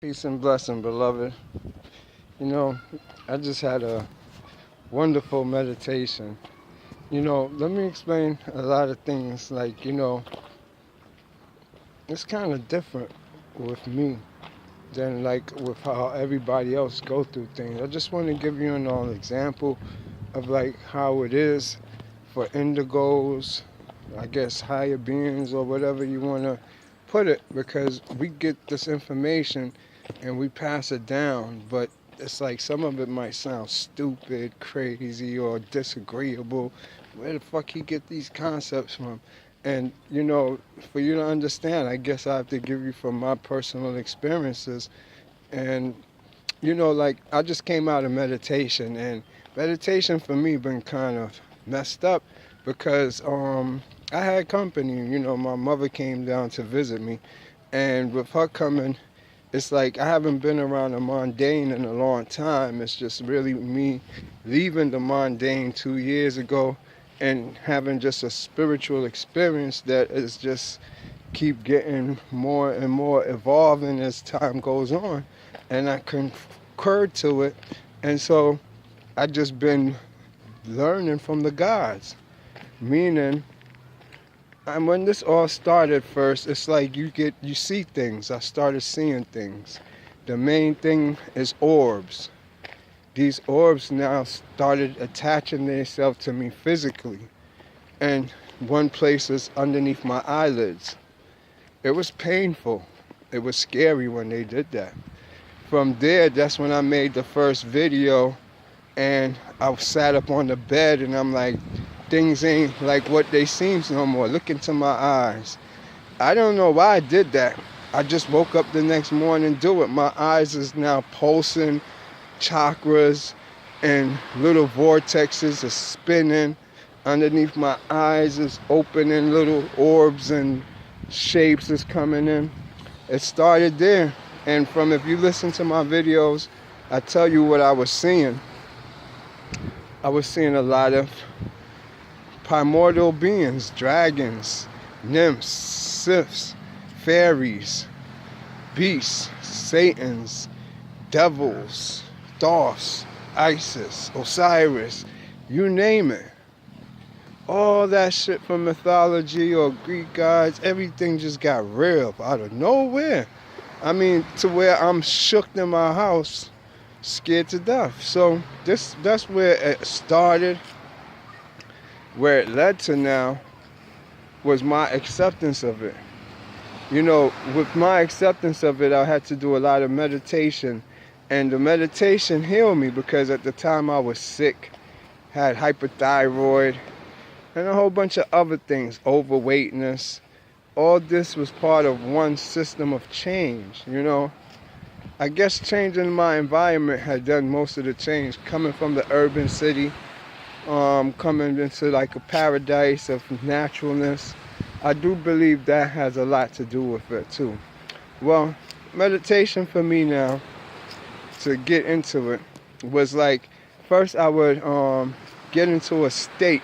Peace and blessing, beloved. You know, I just had a wonderful meditation. Let me explain a lot of things. It's kind of different with me than like with how everybody else go through things. I just want to give you an example of like how it is for indigos, I guess higher beings or whatever you want to put it, because we get this information and we pass it down, but it's like some of it might sound stupid, crazy, or disagreeable. Where the fuck he get these concepts from? And for you to understand, I guess I have to give you from my personal experiences. And like I just came out of meditation, and meditation for me been kind of messed up because I had company. My mother came down to visit me, and with her coming, it's like I haven't been around the mundane in a long time. It's just really me leaving the mundane 2 years ago and having just a spiritual experience that is just keep getting more and more evolving as time goes on. And I concurred to it. And so I just been learning from the gods. Meaning, and when this all started first, it's like you see things. I started seeing things. The main thing is orbs. These orbs now started attaching themselves to me physically. And one place is underneath my eyelids. It was painful. It was scary when they did that. From there, that's when I made the first video, and I sat up on the bed and I'm like, things ain't like what they seem no more. Look into my eyes. I don't know why I did that. I just woke up the next morning and do it. My eyes is now pulsing, chakras and little vortexes are spinning. Underneath my eyes is opening, little orbs and shapes is coming in. It started there. And from, if you listen to my videos, I tell you what I was seeing. I was seeing a lot of primordial beings, dragons, nymphs, sylphs, fairies, beasts, satans, devils, Thoths, Isis, Osiris, you name it. All that shit from mythology or Greek gods, everything just got real out of nowhere. I mean, to where I'm shook in my house, scared to death. So that's where it started. Where it led to now was my acceptance of it. With my acceptance of it, I had to do a lot of meditation. And the meditation healed me because at the time I was sick, had hyperthyroid, and a whole bunch of other things, overweightness. All this was part of one system of change, I guess changing my environment had done most of the change, coming from the urban city, coming into like a paradise of naturalness. I do believe that has a lot to do with it too. Well, meditation for me now, to get into it, was like, first I would get into a state.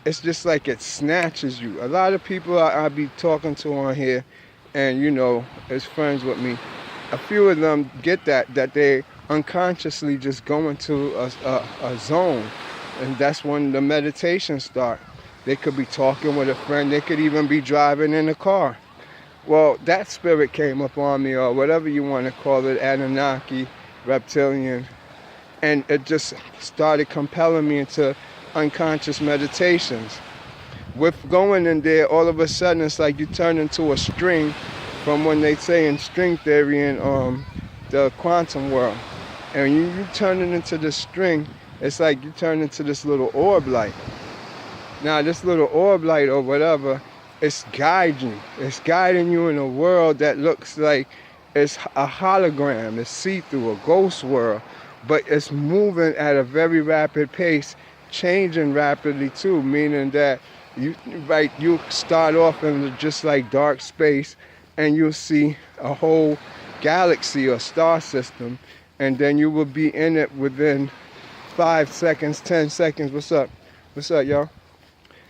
It's just like it snatches you. A lot of people I be talking to on here, and as friends with me, a few of them get that they unconsciously just go into a zone, and that's when the meditation start. They could be talking with a friend, they could even be driving in a car. Well, that spirit came up on me, or whatever you want to call it, Anunnaki, reptilian, and it just started compelling me into unconscious meditations. With going in there, all of a sudden it's like you turn into a string, from when they say in string theory in the quantum world. And you turn it into this string, it's like you turn into this little orb light. Now this little orb light or whatever, it's guiding. It's guiding you in a world that looks like it's a hologram, it's see-through, a ghost world, but it's moving at a very rapid pace, changing rapidly too, meaning that you start off in just like dark space, and you'll see a whole galaxy or star system, and then you will be in it within 5 seconds, 10 seconds. What's up, y'all?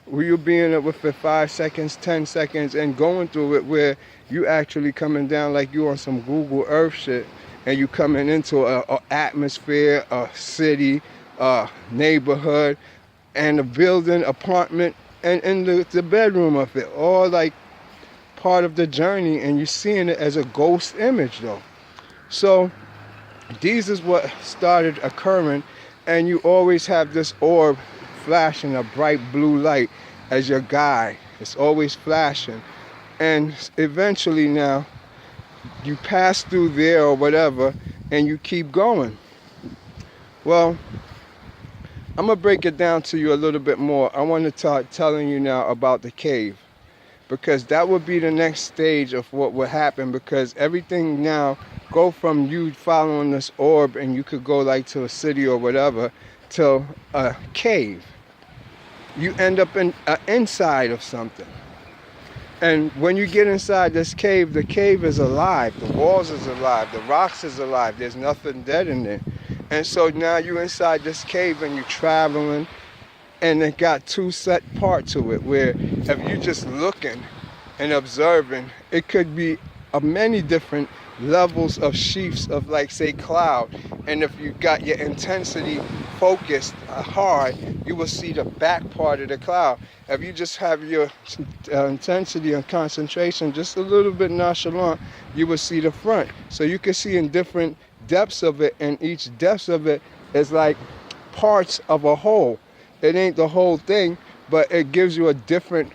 where you being it with it 5 seconds, 10 seconds, and going through it where you actually coming down like you on some Google Earth shit, and you coming into a atmosphere, a city, a neighborhood, and a building, apartment, and in the bedroom of it, all like part of the journey, and you're seeing it as a ghost image though. So these is what started occurring, and you always have this orb flashing a bright blue light as your guide. It's always flashing, and eventually now you pass through there or whatever, and you keep going. Well, I'm gonna break it down to you a little bit more. I want to start telling you now about the cave, because that would be the next stage of what would happen, because everything now go from you following this orb, and you could go like to a city or whatever, to a cave. You end up in inside of something. And when you get inside this cave, the cave is alive. The walls is alive. The rocks is alive. There's nothing dead in there. And so now you're inside this cave and you're traveling, and it got two set part to it, where if you're just looking and observing, it could be many different levels of sheaths of, like, say, cloud. And if you got your intensity focused hard, you will see the back part of the cloud. If you just have your intensity and concentration just a little bit nonchalant, you will see the front. So you can see in different depths of it, and each depth of it is like parts of a whole. It ain't the whole thing, but it gives you a different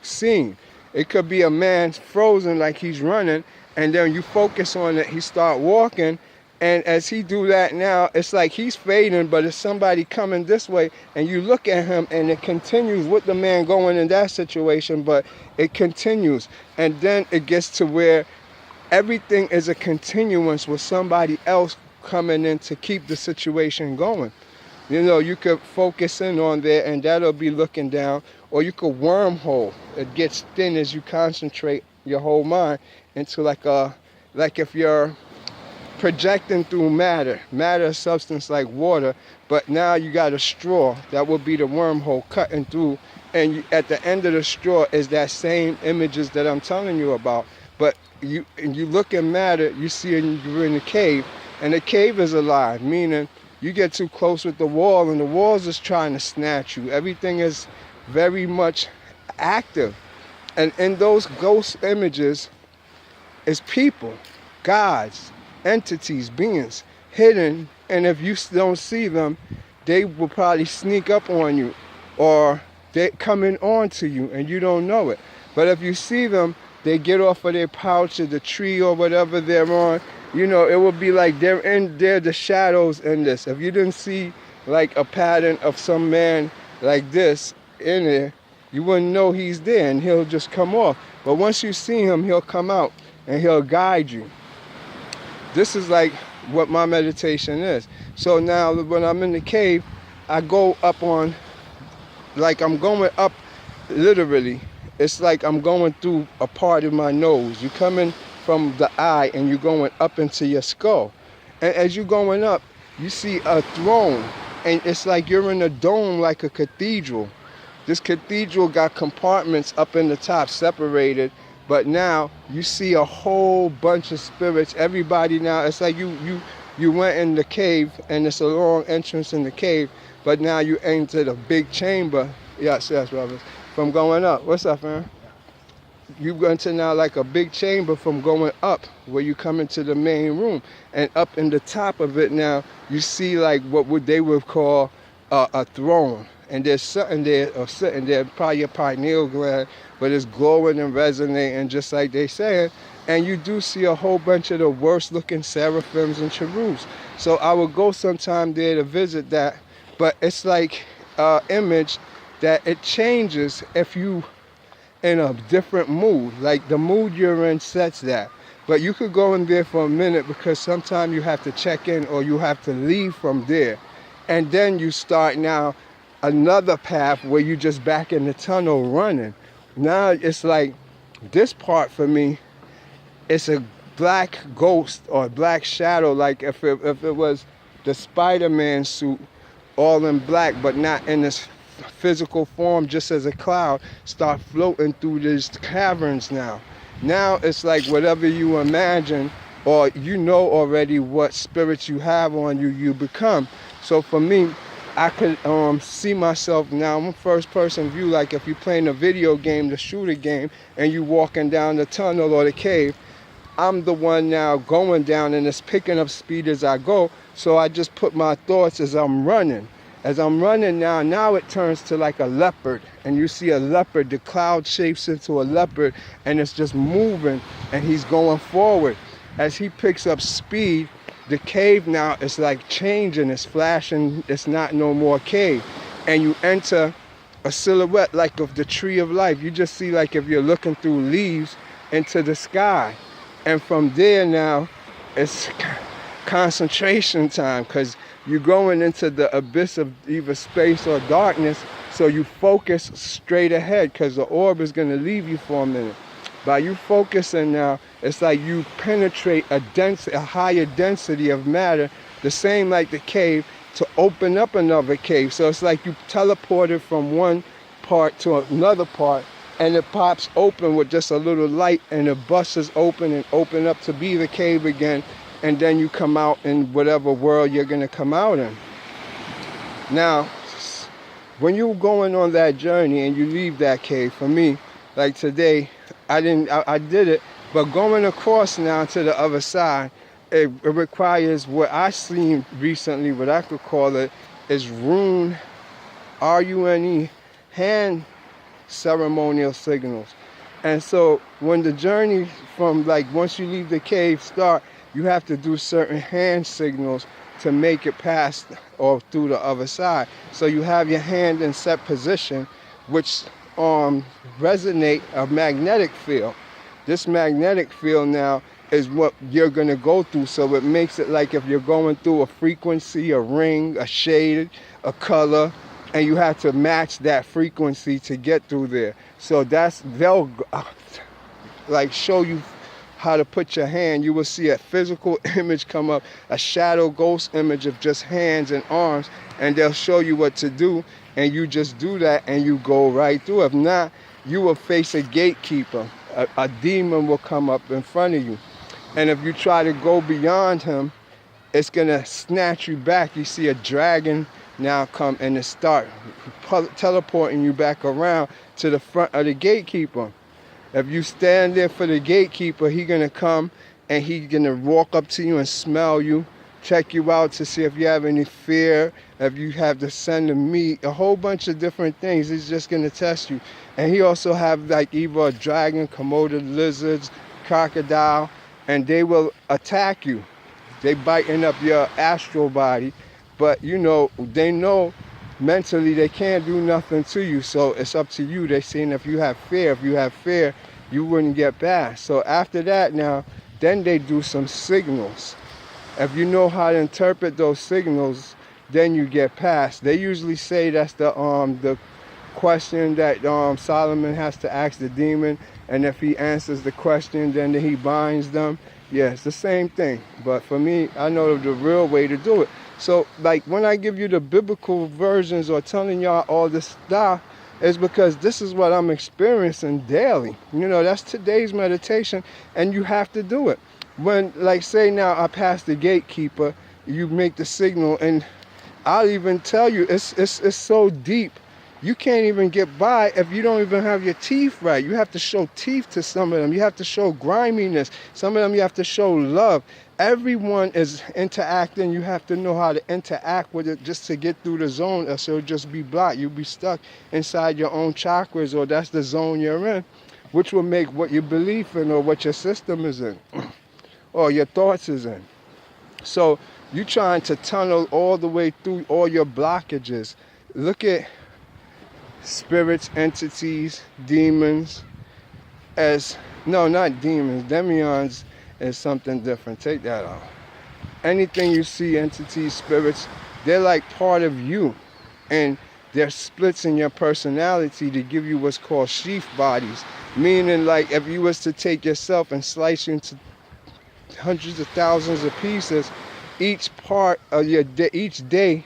scene. It could be a man frozen like he's running, and then you focus on it, he start walking, and as he do that now, it's like he's fading, but it's somebody coming this way, and you look at him, and it continues with the man going in that situation, but it continues. And then it gets to where everything is a continuance with somebody else coming in to keep the situation going. You know, you could focus in on there, and that'll be looking down, or you could wormhole. It gets thin as you concentrate your whole mind into like if you're projecting through matter substance like water, but now you got a straw. That would be the wormhole cutting through, and at the end of the straw is that same images that I'm telling you about. But you look at matter, you see you're in the cave, and the cave is alive, meaning you get too close with the wall, and the walls is trying to snatch you. Everything is very much active. And in those ghost images is people, gods, entities, beings, hidden. And if you don't see them, they will probably sneak up on you, or they're coming on to you and you don't know it. But if you see them, they get off of their pouch or the tree or whatever they're on. You know, it would be like they're the shadows in this. If you didn't see like a pattern of some man like this in there, you wouldn't know he's there, and he'll just come off. But once you see him, he'll come out and he'll guide you. This is like what my meditation is. So now when I'm in the cave, I go up on, like I'm going up literally. It's like I'm going through a part of my nose. You're coming from the eye and you're going up into your skull. And as you're going up, you see a throne, and it's like you're in a dome like a cathedral. This cathedral got compartments up in the top separated, but now you see a whole bunch of spirits. Everybody now, it's like you went in the cave, and it's a long entrance in the cave, but now you enter the big chamber. Yes, brothers. From going up. What's up, man? You go into now like a big chamber from going up, where you come into the main room, and up in the top of it now you see like what they would call a throne, and there's something there, or sitting there, probably a pineal gland, but it's glowing and resonating just like they saying. And you do see a whole bunch of the worst looking seraphims and cherubs. So I would go sometime there to visit that, but it's like image that it changes if you in a different mood. Like the mood you're in sets that. But you could go in there for a minute, because sometimes you have to check in or you have to leave from there. And then you start now another path where you just back in the tunnel running. Now it's like this part for me, it's a black ghost or black shadow, like if it was the Spider-Man suit all in black, but not in this physical form just as a cloud, start floating through these caverns now. Now it's like whatever you imagine, or you know already what spirits you have on you, you become. So for me, I could see myself now. I'm a first person view, like if you're playing a video game, the shooter game, and you walking down the tunnel or the cave, I'm the one now going down, and it's picking up speed as I go. So I just put my thoughts as I'm running. As I'm running now it turns to like a leopard, and you see a leopard, the cloud shapes into a leopard, and it's just moving, and he's going forward. As he picks up speed, the cave now is like changing, it's flashing, it's not no more cave. And you enter a silhouette like of the tree of life. You just see like if you're looking through leaves into the sky. And from there now, it's concentration time, because you're going into the abyss of either space or darkness, so you focus straight ahead, because the orb is going to leave you for a minute. By you focusing now, it's like you penetrate a higher density of matter, the same like the cave, to open up another cave. So it's like you teleported from one part to another part, and it pops open with just a little light, and it busts open and open up to be the cave again, and then you come out in whatever world you're going to come out in. Now, when you're going on that journey and you leave that cave, for me, like today, I did it, but going across now to the other side, it requires what I seen recently, what I could call it, is rune, R-U-N-E, hand ceremonial signals. And so when the journey from, like, once you leave the cave start, you have to do certain hand signals to make it past or through the other side. So you have your hand in set position, which resonate a magnetic field. This magnetic field now is what you're going to go through. So it makes it like if you're going through a frequency, a ring, a shade, a color, and you have to match that frequency to get through there. So they'll like show you how to put your hand. You will see a physical image come up, a shadow ghost image of just hands and arms, and they'll show you what to do, and you just do that and you go right through. If not, you will face a gatekeeper. A demon will come up in front of you, and if you try to go beyond him, it's gonna snatch you back. You see a dragon now come and it start teleporting you back around to the front of the gatekeeper. If you stand there for the gatekeeper, he's gonna come and he's gonna walk up to you and smell you, check you out to see if you have any fear, if you have the scent of meat, a whole bunch of different things. He's just gonna test you. And he also have like either a dragon, Komodo lizards, crocodile, and they will attack you. They biting up your astral body, but you know, they know mentally they can't do nothing to you, so it's up to you. They're saying if you have fear, you wouldn't get past. So after that now, then they do some signals. If you know how to interpret those signals, then you get past. They usually say that's the question that Solomon has to ask the demon, and if he answers the question, then he binds them. Yeah, it's the same thing. But for me, I know the real way to do it. So, like, when I give you the biblical versions or telling y'all all this stuff, is because this is what I'm experiencing daily. You know, that's today's meditation, and you have to do it. When, like, say now I pass the gatekeeper, you make the signal, and I'll even tell you, it's so deep. You can't even get by if you don't even have your teeth right. You have to show teeth to some of them. You have to show griminess. Some of them you have to show love. Everyone is interacting. You have to know how to interact with it just to get through the zone, or so it'll just be blocked. You'll be stuck inside your own chakras, or that's the zone you're in, which will make what you believe in or what your system is in or your thoughts is in. So you're trying to tunnel all the way through all your blockages. Look at spirits, entities, demons as, no, not demons, demions is something different. Take that out. Anything you see, entities, spirits, they're like part of you, and they're splits in your personality to give you what's called sheath bodies, meaning like if you was to take yourself and slice you into hundreds of thousands of pieces, each part of your day, each day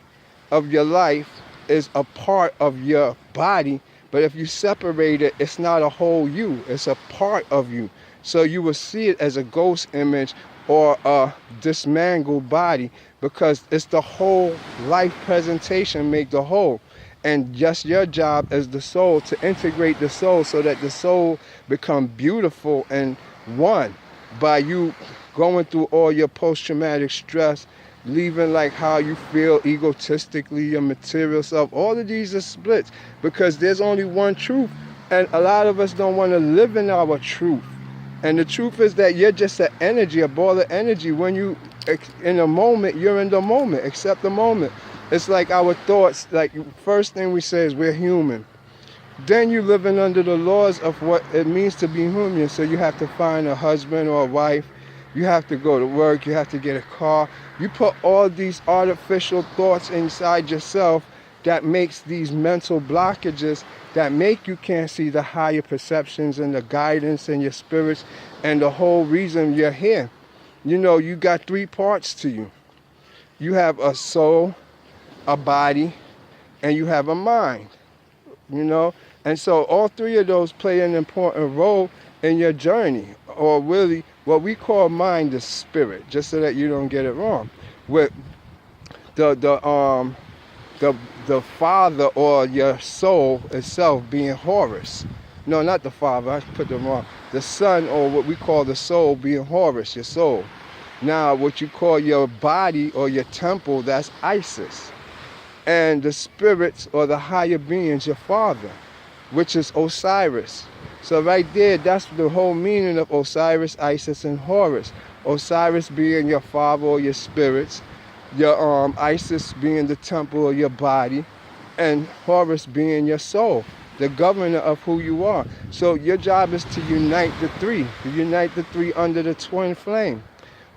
of your life is a part of your body, but if you separate it, it's not a whole you, it's a part of you. So you will see it as a ghost image or a dismangled body, because it's the whole life presentation make the whole. And just your job as the soul to integrate the soul so that the soul become beautiful and one by you going through all your post-traumatic stress, leaving like how you feel egotistically, your material self. All of these are splits because there's only one truth, and a lot of us don't want to live in our truth. And the truth is that you're just an energy, a ball of energy. When you in a moment, you're in the moment. Accept the moment. It's like our thoughts, like first thing we say is we're human. Then you're living under the laws of what it means to be human. So you have to find a husband or a wife. You have to go to work. You have to get a car. You put all these artificial thoughts inside yourself that makes these mental blockages that make you can't see the higher perceptions and the guidance and your spirits and the whole reason you're here. You know, you got three parts to you. You have a soul, a body, and you have a mind, you know? And so all three of those play an important role in your journey, or really what we call mind is spirit, just so that you don't get it wrong. With the father or your soul itself being Horus. No, not the father, I put them wrong. The son, or what we call the soul, being Horus, your soul. Now, what you call your body or your temple, that's Isis. And the spirits or the higher beings, your father, which is Osiris. So right there, that's the whole meaning of Osiris, Isis, and Horus. Osiris being your father or your spirits, your Isis being the temple of your body, and Horus being your soul, the governor of who you are. So your job is to unite the three. You unite the three under the twin flame.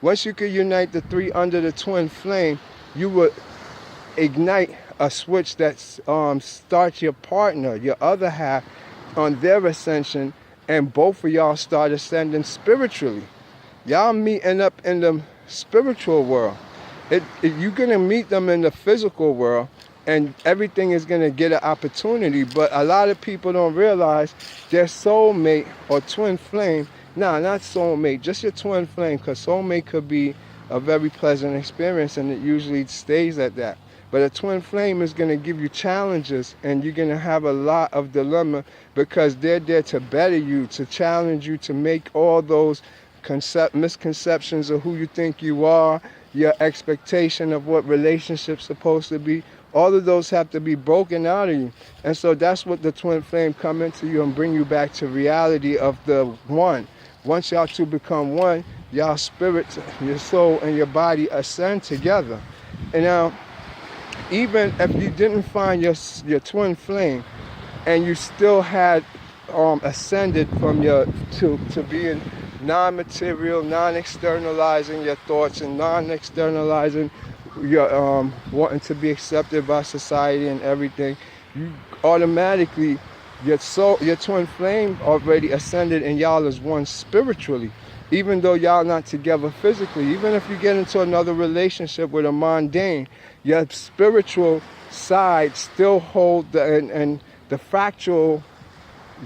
Once you can unite the three under the twin flame, you would ignite a switch that starts your partner, your other half, on their ascension, and both of y'all start ascending spiritually. Y'all meeting up in the spiritual world. You're going to meet them in the physical world, and everything is going to get an opportunity. But a lot of people don't realize their soulmate or twin flame. Nah, not soulmate, just your twin flame, because soulmate could be a very pleasant experience, and it usually stays at that. But a twin flame is going to give you challenges, and you're going to have a lot of dilemma because they're there to better you, to challenge you, to make all those misconceptions of who you think you are, your expectation of what relationships supposed to be. All of those have to be broken out of you. And so that's what the twin flame come into you and bring you back to reality of the one. Once y'all two become one, y'all spirits, your soul, and your body ascend together. And now, even if you didn't find your twin flame, and you still had ascended from to being non-material, non-externalizing your thoughts and non-externalizing your wanting to be accepted by society and everything, you automatically, your soul, your twin flame already ascended, and y'all is one spiritually. Even though y'all not together physically, even if you get into another relationship with a mundane, your spiritual side still hold and the factual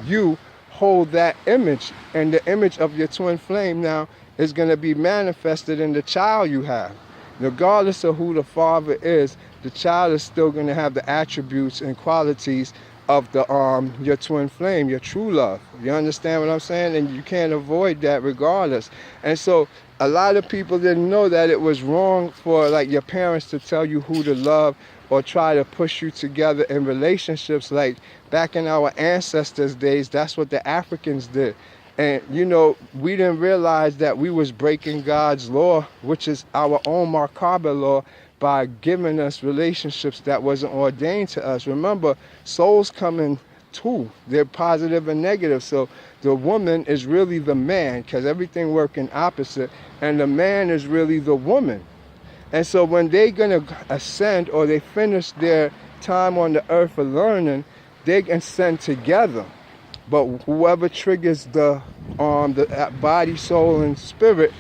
you hold that image, and the image of your twin flame now is going to be manifested in the child you have. Regardless of who the father is, the child is still going to have the attributes and qualities of the your twin flame, your true love. You understand what I'm saying? And you can't avoid that regardless. And so a lot of people didn't know that it was wrong for like your parents to tell you who to love or try to push you together in relationships. Like back in our ancestors' days, that's what the Africans did. And you know, we didn't realize that we was breaking God's law, which is our own Markaba law, by giving us relationships that wasn't ordained to us. Remember, souls come in two. They're positive and negative. So the woman is really the man, because everything working opposite, and the man is really the woman. And so when they're going to ascend, or they finish their time on the earth of learning, they ascend together. But whoever triggers the body, soul, and spirit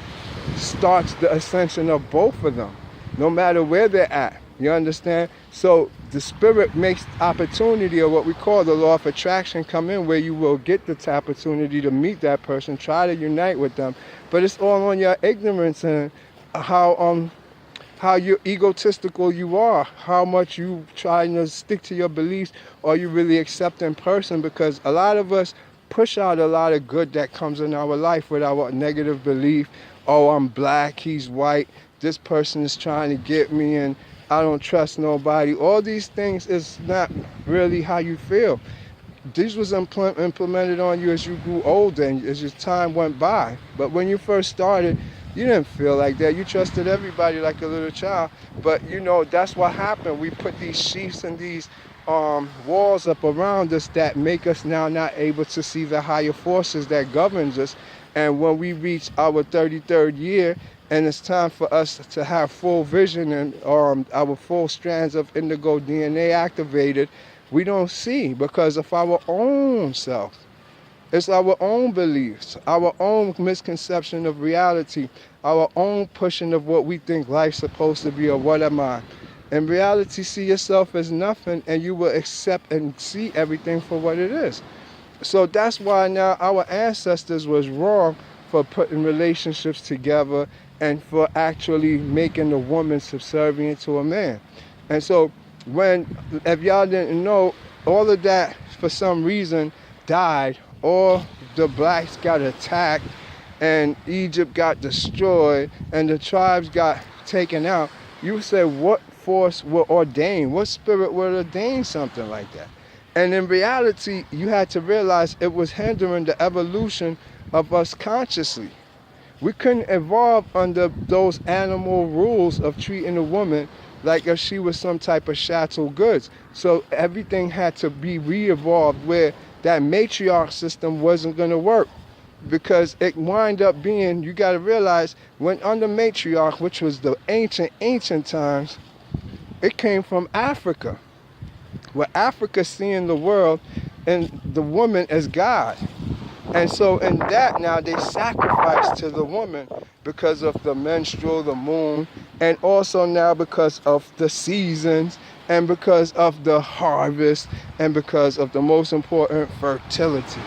starts the ascension of both of them, no matter where they're at. You understand? So the spirit makes opportunity, or what we call the law of attraction, come in, where you will get the opportunity to meet that person, try to unite with them. But it's all on your ignorance and how you egotistical you are, how much you trying to stick to your beliefs, or you really accepting person, because a lot of us push out a lot of good that comes in our life with our negative belief. Oh, I'm black, he's white, this person is trying to get me, and I don't trust nobody. All these things is not really how you feel. These was implemented on you as you grew older and as your time went by. But when you first started, you didn't feel like that. You trusted everybody like a little child. But you know, that's what happened. We put these sheaths and these walls up around us that make us now not able to see the higher forces that governs us. And when we reach our 33rd year, and it's time for us to have full vision and our full strands of indigo DNA activated, we don't see because of our own self. It's our own beliefs, our own misconception of reality, our own pushing of what we think life's supposed to be, or what am I. In reality, see yourself as nothing, and you will accept and see everything for what it is. So that's why now our ancestors was wrong for putting relationships together and for actually making the woman subservient to a man. And so if y'all didn't know, all of that for some reason died. All the blacks got attacked, and Egypt got destroyed, and the tribes got taken out. You say, what force would ordain? What spirit would ordain something like that? And in reality, you had to realize it was hindering the evolution of us consciously. We couldn't evolve under those animal rules of treating a woman like if she was some type of chattel goods. So everything had to be re-evolved, where that matriarch system wasn't going to work, because it wind up being, you got to realize, when under matriarch, which was the ancient times, it came from Africa, where Africa seeing the world and the woman as God. And so in that, now they sacrifice to the woman because of the menstrual, the moon, and also now because of the seasons, and because of the harvest, and because of the most important, fertility.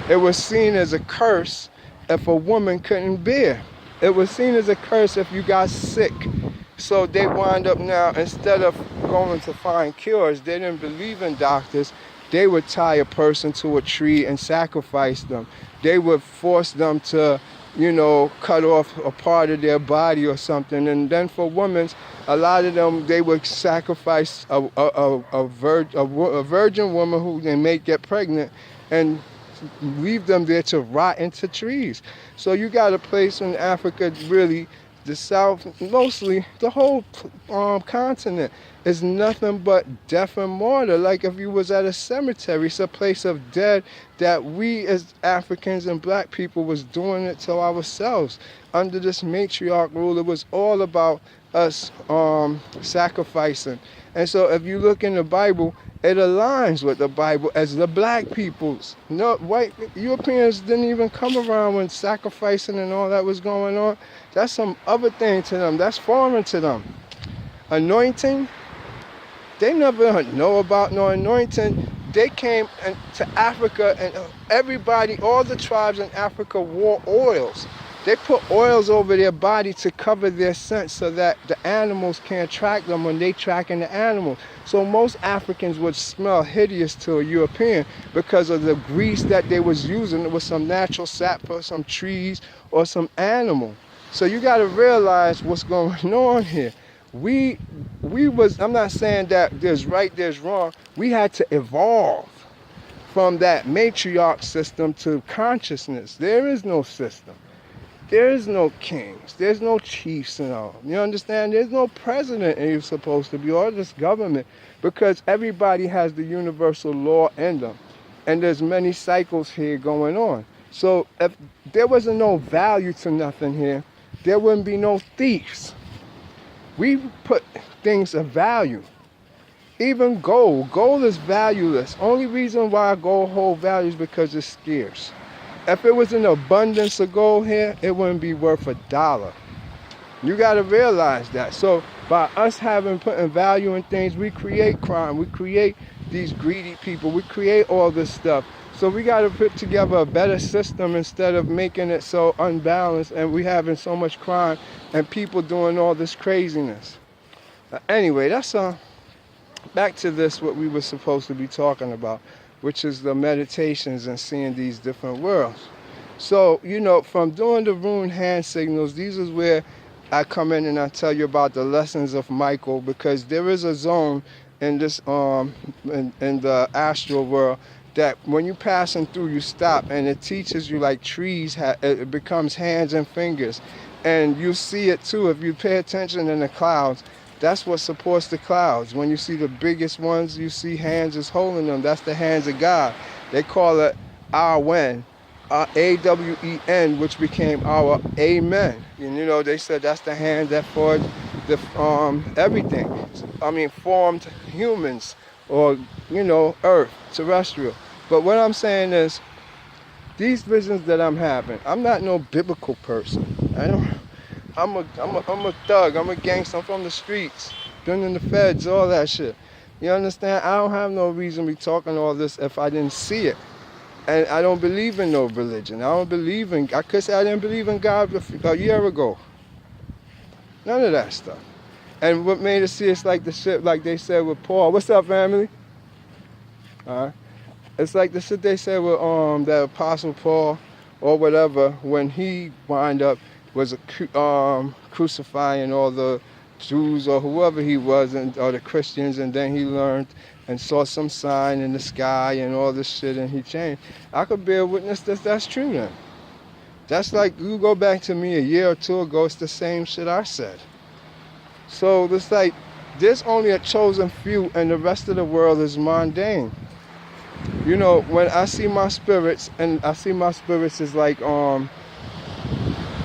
It was seen as a curse if a woman couldn't bear. It was seen as a curse if you got sick. So they wind up now, instead of going to find cures, they didn't believe in doctors. They would tie a person to a tree and sacrifice them. They would force them to, cut off a part of their body or something. And then for women, a lot of them, they would sacrifice a virgin woman who they may get pregnant and leave them there to rot into trees. So you got a place in Africa, really, the South, mostly the whole continent, is nothing but death and murder. Like if you was at a cemetery, it's a place of dead that we as Africans and black people was doing it to ourselves. Under this matriarch rule, it was all about us sacrificing. And so if you look in the Bible, it aligns with the Bible as the black peoples. No, white Europeans didn't even come around when sacrificing and all that was going on. That's some other thing to them. That's foreign to them. Anointing, they never know about no anointing. They came to Africa, and everybody, all the tribes in Africa wore oils. They put oils over their body to cover their scent so that the animals can't track them when they tracking the animals. So most Africans would smell hideous to a European because of the grease that they was using. It was some natural sap or some trees or some animal. So you got to realize what's going on here. I'm not saying that there's right, there's wrong. We had to evolve from that matriarch system to consciousness. There is no system. There is no kings. There's no chiefs and all. You understand? There's no president you're supposed to be, or this government, because everybody has the universal law in them. And there's many cycles here going on. So if there wasn't no value to nothing here, there wouldn't be no thieves. We put things of value. Even gold. Gold is valueless. Only reason why gold holds value is because it's scarce. If it was an abundance of gold here, it wouldn't be worth $1. You got to realize that. So by us putting value in things, we create crime. We create these greedy people. We create all this stuff. So we got to put together a better system instead of making it so unbalanced and we having so much crime and people doing all this craziness. Anyway, that's back to this, what we were supposed to be talking about, which is the meditations and seeing these different worlds. So, from doing the rune hand signals, these is where I come in and I tell you about the lessons of Michael, because there is a zone in this in the astral world that when you're passing through, you stop, and it teaches you like trees. It becomes hands and fingers, and you see it too if you pay attention in the clouds. That's what supports the clouds. When you see the biggest ones, you see hands is holding them. That's the hands of God. They call it Awen. AWEN, which became our Amen. And they said that's the hand that forged the everything. Formed humans, or Earth, terrestrial. But what I'm saying is, these visions that I'm having, I'm not no biblical person. I'm a thug. I'm a gangster. I'm from the streets, been in the feds, all that shit. You understand? I don't have no reason to be talking all this if I didn't see it. And I don't believe in no religion. I could say I didn't believe in God a year ago. None of that stuff. And what made us see it's like the shit, like they said with Paul. What's up, family? It's like the shit they said with that Apostle Paul or whatever, when he wind up was crucifying all the Jews or whoever he was, or the Christians, and then he learned and saw some sign in the sky and all this shit, and he changed. I could bear witness that that's true then. That's like, you go back to me a year or two ago, it's the same shit I said. So it's like, there's only a chosen few and the rest of the world is mundane. When I see my spirits, and I see my spirits as like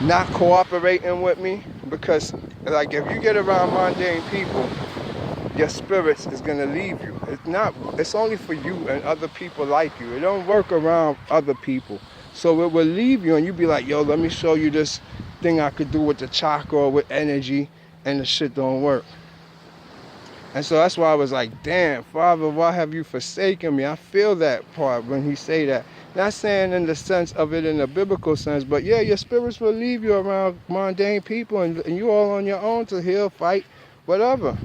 not cooperating with me, because like if you get around mundane people, your spirits is gonna leave you. It's only for you and other people like you. It don't work around other people. So it will leave you and you be like, yo, let me show you this thing I could do with the chakra or with energy, and the shit don't work. And so that's why I was like, damn, Father, why have you forsaken me? I feel that part when he say that. Not saying in the sense of it in the biblical sense, but yeah, your spirits will leave you around mundane people, and you all on your own to heal, fight, whatever.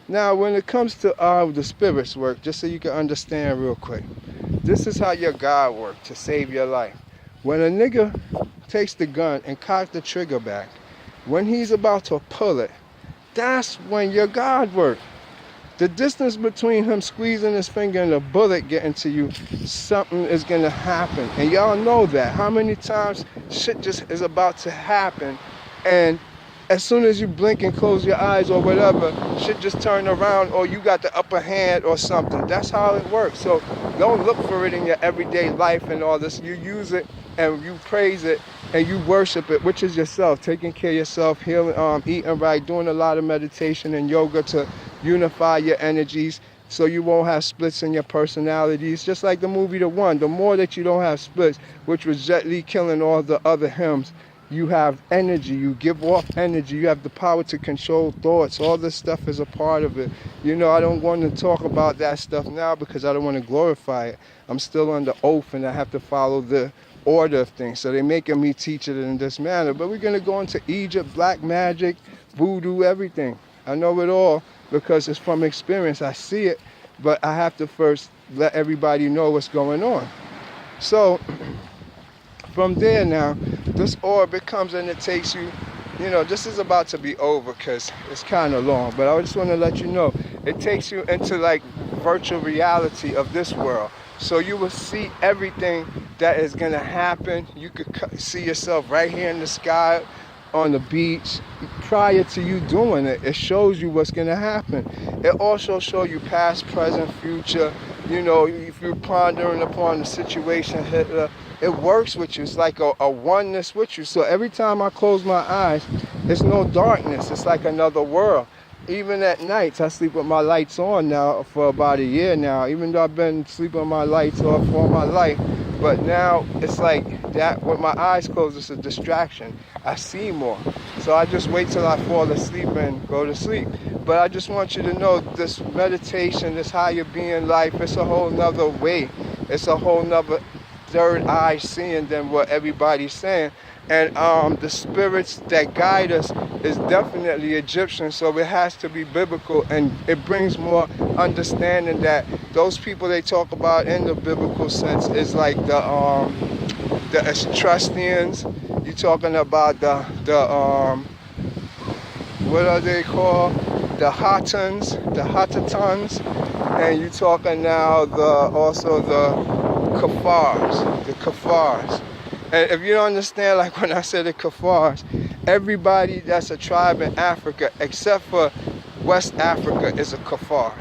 Now, when it comes to the spirits work, just so you can understand real quick, this is how your God works to save your life. When a nigga takes the gun and cocks the trigger back, when he's about to pull it, that's when your God works. The distance between him squeezing his finger and the bullet getting to you, something is going to happen. And y'all know that. How many times shit just is about to happen, and as soon as you blink and close your eyes or whatever, shit just turn around, or you got the upper hand or something. That's how it works. So don't look for it in your everyday life and all this. You use it and you praise it and you worship it, which is yourself, taking care of yourself, healing, eating right, doing a lot of meditation and yoga to unify your energies so you won't have splits in your personalities. Just like the movie The One, the more that you don't have splits, which was Jet Li killing all the other hymns, you have energy, you give off energy, you have the power to control thoughts. All this stuff is a part of it. I don't want to talk about that stuff now because I don't want to glorify it. I'm still under oath and I have to follow the order of things. So they're making me teach it in this manner. But we're going to go into Egypt, black magic, voodoo, everything. I know it all because it's from experience. I see it, but I have to first let everybody know what's going on. So from there now, this orb, it comes and it takes you, this is about to be over because it's kind of long, but I just want to let you know, it takes you into like virtual reality of this world. So you will see everything that is going to happen. You could see yourself right here in the sky, on the beach. Prior to you doing it, it shows you what's going to happen. It also shows you past, present, future. If you're pondering upon the situation, it works with you. It's like a oneness with you. So every time I close my eyes, it's no darkness. It's like another world. Even at nights, I sleep with my lights on now for about a year now. Even though I've been sleeping with my lights off all my life, But now it's like that, with my eyes closed, it's a distraction. I see more. So I just wait till I fall asleep and go to sleep. But I just want you to know this meditation, this higher being life, it's a whole nother way. It's a whole nother third eye seeing than what everybody's saying. And the spirits that guide us is definitely Egyptian, so it has to be biblical, and it brings more understanding that those people they talk about in the biblical sense is like the Etruscans. You're talking about the what are they called? The Hattatons, and you're talking now also the Kafars. And if you don't understand, like when I said the Kafars, everybody that's a tribe in Africa, except for West Africa, is a Kafar.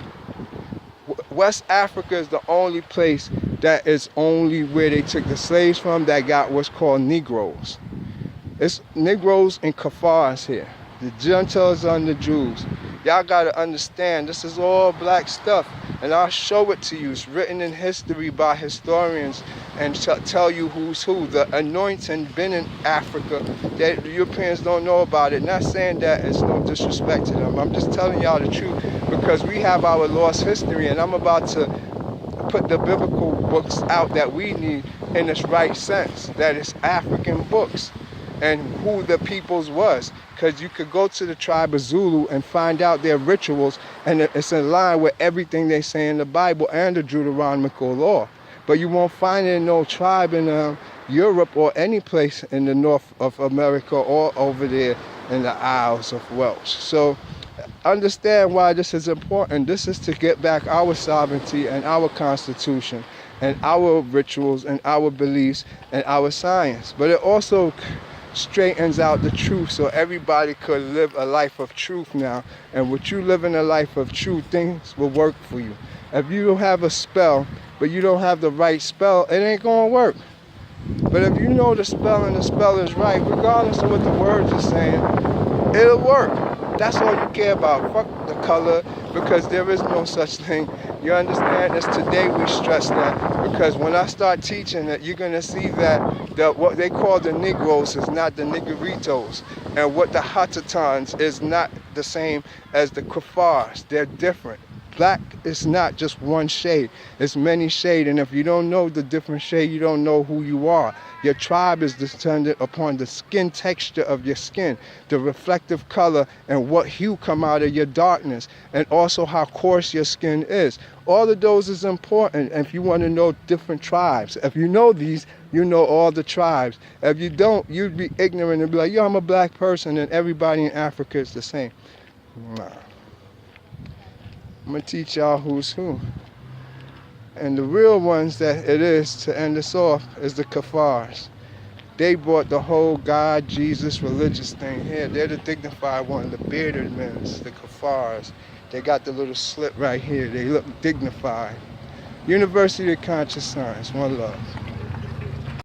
West Africa is the only place that is only where they took the slaves from that got what's called Negroes. It's Negroes and Kafars here. The Gentiles and the Jews. Y'all gotta understand, this is all black stuff, and I'll show it to you. It's written in history by historians and tell you who's who. The anointing been in Africa that the Europeans don't know about it. Not saying that it's no disrespect to them. I'm just telling y'all the truth because we have our lost history, and I'm about to put the biblical books out that we need in its right sense, that it's African books and who the peoples was. Because you could go to the tribe of Zulu and find out their rituals, and it's in line with everything they say in the Bible and the Deuteronomical law. But you won't find it in no tribe in Europe or any place in the north of America or over there in the Isles of Welsh. So understand why this is important. This is to get back our sovereignty and our constitution and our rituals and our beliefs and our science. But it also straightens out the truth so everybody could live a life of truth now. And with you living a life of truth, things will work for you. If you don't have a spell, but you don't have the right spell, it ain't gonna work. But if you know the spell and the spell is right, regardless of what the words are saying, it'll work. That's all you care about. Fuck the color, because there is no such thing. You understand? It's today we stress that, because when I start teaching it, you're gonna see that what they call the Negroes is not the Nigeritos, and what the Hattatons is not the same as the Kafars. They're different. Black is not just one shade, it's many shades, and if you don't know the different shade, you don't know who you are. Your tribe is dependent upon the skin texture of your skin, the reflective color, and what hue come out of your darkness, and also how coarse your skin is. All of those is important if you want to know different tribes. If you know these, you know all the tribes. If you don't, you'd be ignorant and be like, yo, I'm a black person and everybody in Africa is the same. Nah. I'm going to teach y'all who's who. And the real ones that it is, to end this off, is the Kafars. They brought the whole God, Jesus, religious thing here. They're the dignified one, the bearded men, the Kafars. They got the little slit right here. They look dignified. University of Conscious Science. One love.